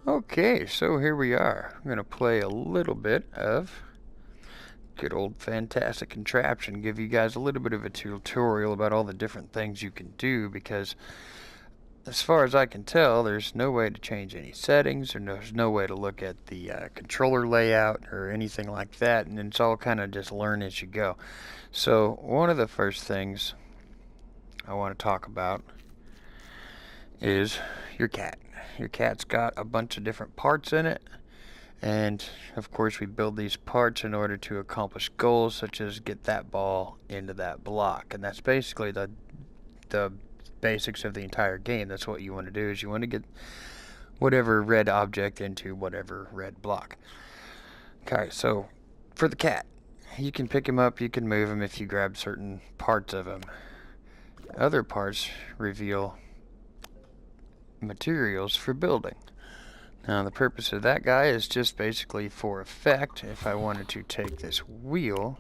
Okay, so here we are. I'm going to play a little bit of good old fantastic contraption, give you guys a little bit of a tutorial about all the different things you can do, because as far as I can tell, there's no way to change any settings, or there's no way to look at the controller layout or anything like that, and it's all kind of just learn as you go. So one of the first things I want to talk about is your cat. Your cat's got a bunch of different parts in it, and of course we build these parts in order to accomplish goals such as get that ball into that block, and that's basically the basics of the entire game. That's what you want to do, is you want to get whatever red object into whatever red block. Okay, so for the cat, you can pick him up, you can move him if you grab certain parts of him. Other parts reveal materials for building. Now the purpose of that guy is just basically for effect. If I wanted to take this wheel,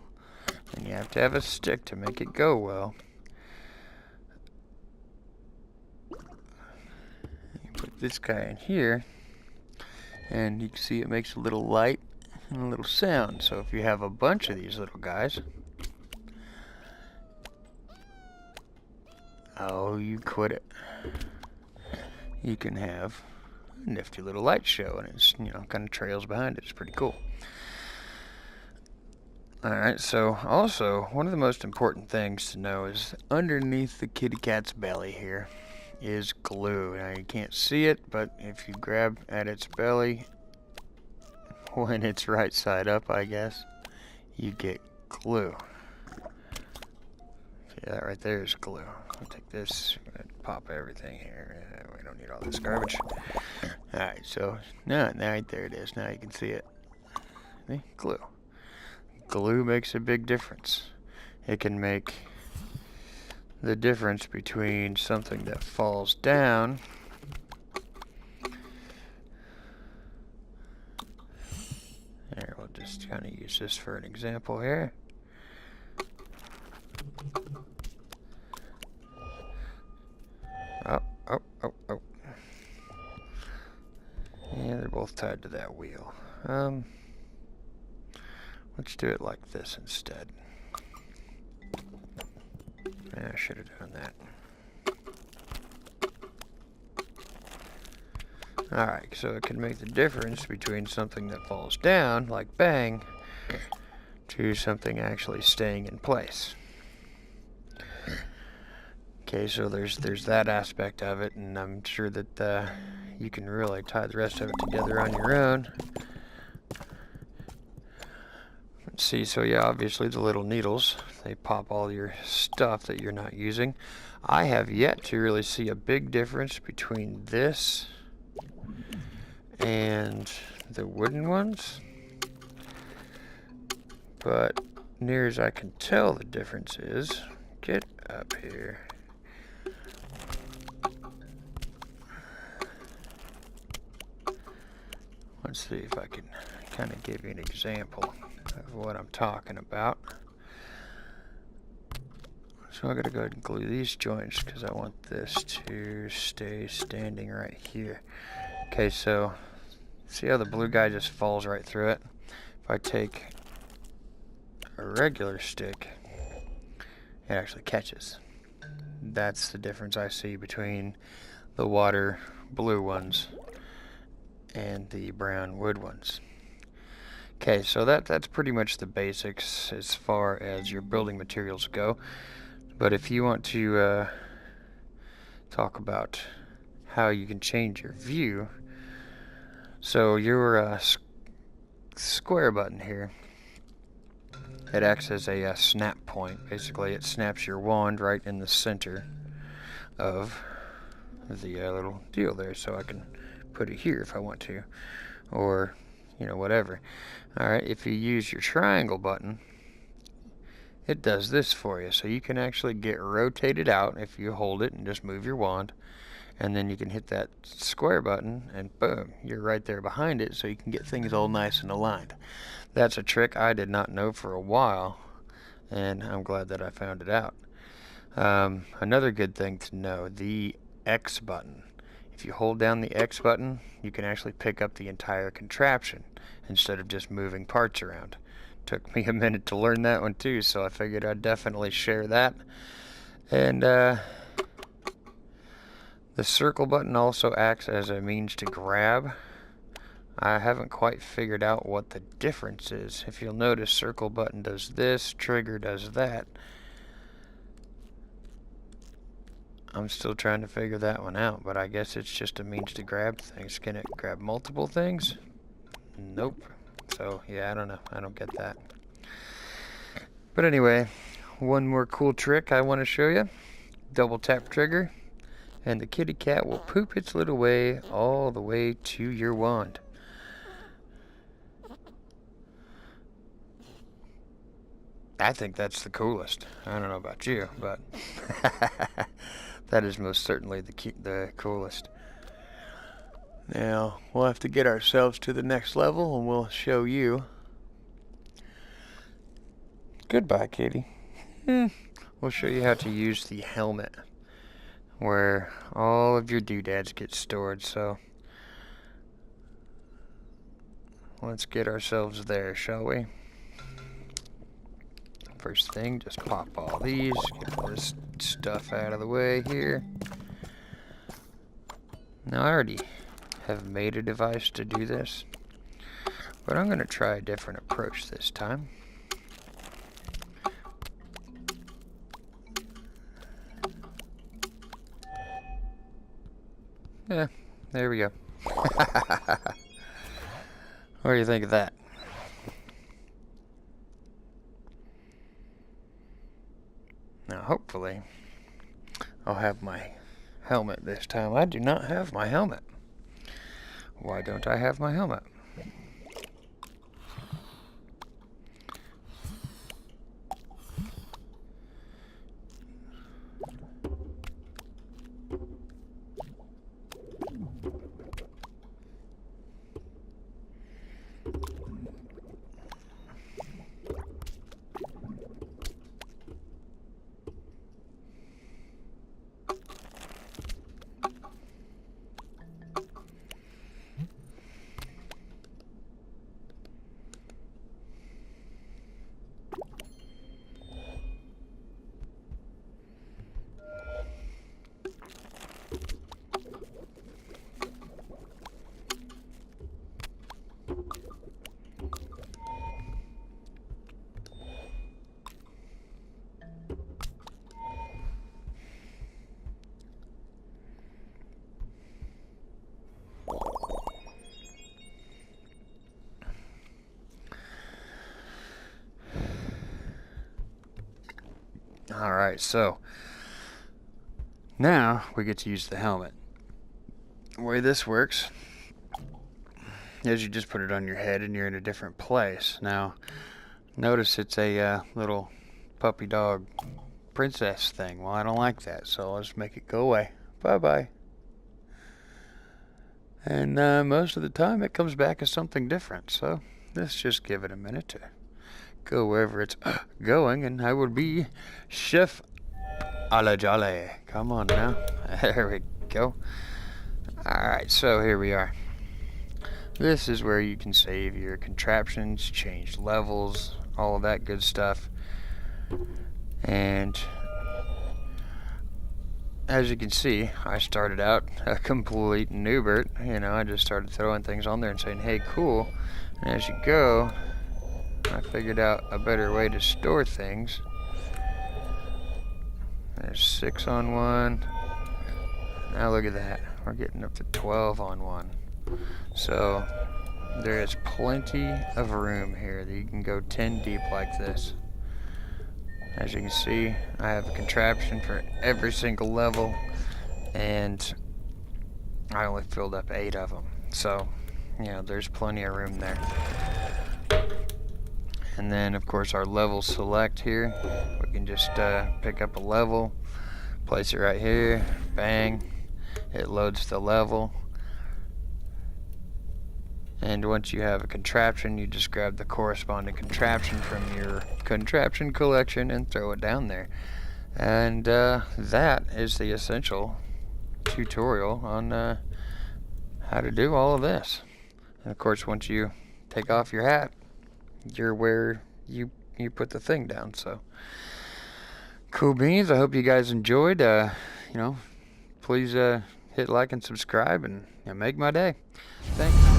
and you have to have a stick to make it go well, you put this guy in here, and you can see it makes a little light and a little sound. So if you have a bunch of these little guys, oh, you quit it, you can have a nifty little light show, and it's, kind of trails behind it. It's pretty cool. Alright, so also one of the most important things to know is underneath the kitty cat's belly here is glue. Now you can't see it, but if you grab at its belly when it's right side up, I guess, you get glue. See, that right there is glue. I'll take this and pop everything here. We don't need all this garbage. Alright, so now right there it is. Now you can see it. See? Glue. Glue makes a big difference. It can make the difference between something that falls down there. We'll just kind of use this for an example here. Oh. Yeah, they're both tied to that wheel. Let's do it like this instead. Yeah, I should have done that. Alright, so it can make the difference between something that falls down, like bang, to something actually staying in place. Okay, so there's that aspect of it, and I'm sure that you can really tie the rest of it together on your own. Let's see, so yeah, obviously the little needles, they pop all your stuff that you're not using. I have yet to really see a big difference between this and the wooden ones, but near as I can tell, the difference is, get up here. Let's see if I can kind of give you an example of what I'm talking about. So I'm going to go ahead and glue these joints because I want this to stay standing right here. Okay, so see how the blue guy just falls right through it? If I take a regular stick, it actually catches. That's the difference I see between the water blue ones and the brown wood ones. Okay, so that's pretty much the basics as far as your building materials go. But if you want to talk about how you can change your view, so your square button here, it acts as a snap point. Basically, it snaps your wand right in the center of the little deal there, so I can put it here if I want to, or whatever. Alright, if you use your triangle button, it does this for you, so you can actually get rotated out if you hold it and just move your wand, and then you can hit that square button and boom, you're right there behind it, so you can get things all nice and aligned. That's a trick I did not know for a while, and I'm glad that I found it out. Another good thing to know, the X button. if you hold down the X button, you can actually pick up the entire contraption instead of just moving parts around. Took me a minute to learn that one too, so I figured I'd definitely share that. And the circle button also acts as a means to grab. I haven't quite figured out what the difference is. If you'll notice, circle button does this, trigger does that. I'm still trying to figure that one out, but I guess it's just a means to grab things. Can it grab multiple things? Nope. So, yeah, I don't know. I don't get that. But anyway, one more cool trick I want to show you. Double tap trigger, and the kitty cat will poop its little way all the way to your wand. I think that's the coolest. I don't know about you, but that is most certainly the coolest. Now, we'll have to get ourselves to the next level and we'll show you. Goodbye, kitty. We'll show you how to use the helmet, where all of your doodads get stored, so let's get ourselves there, shall we? First thing, just pop all these, get this stuff out of the way here. Now, I already have made a device to do this, but I'm going to try a different approach this time. Yeah, there we go. What do you think of that? Now, hopefully, I'll have my helmet this time. I do not have my helmet. Why don't I have my helmet? Alright, so now we get to use the helmet. The way this works is you just put it on your head and you're in a different place. Now, notice it's a little puppy dog princess thing. Well, I don't like that, so I'll just make it go away. Bye-bye. And most of the time it comes back as something different, so let's just give it a minute to go wherever it's going, and I will be Chef a la Jolly. Come on now. There we go. Alright, so here we are. This is where you can save your contraptions, change levels, all of that good stuff. And as you can see, I started out a complete noobert. You know, I just started throwing things on there and saying, hey, cool. And as you go, I figured out a better way to store things. There's 6 on one. Now look at that. We're getting up to 12 on one. So there is plenty of room here that you can go 10 deep like this. As you can see, I have a contraption for every single level, and I only filled up 8 of them. So, you know, there's plenty of room there. And then, of course, our level select here. We can just pick up a level, place it right here, bang, it loads the level. And once you have a contraption, you just grab the corresponding contraption from your contraption collection and throw it down there. And that is the essential tutorial on how to do all of this. And of course, once you take off your hat, you're where you put the thing down. So cool beans. I hope you guys enjoyed. Please hit like and subscribe and make my day. Thanks.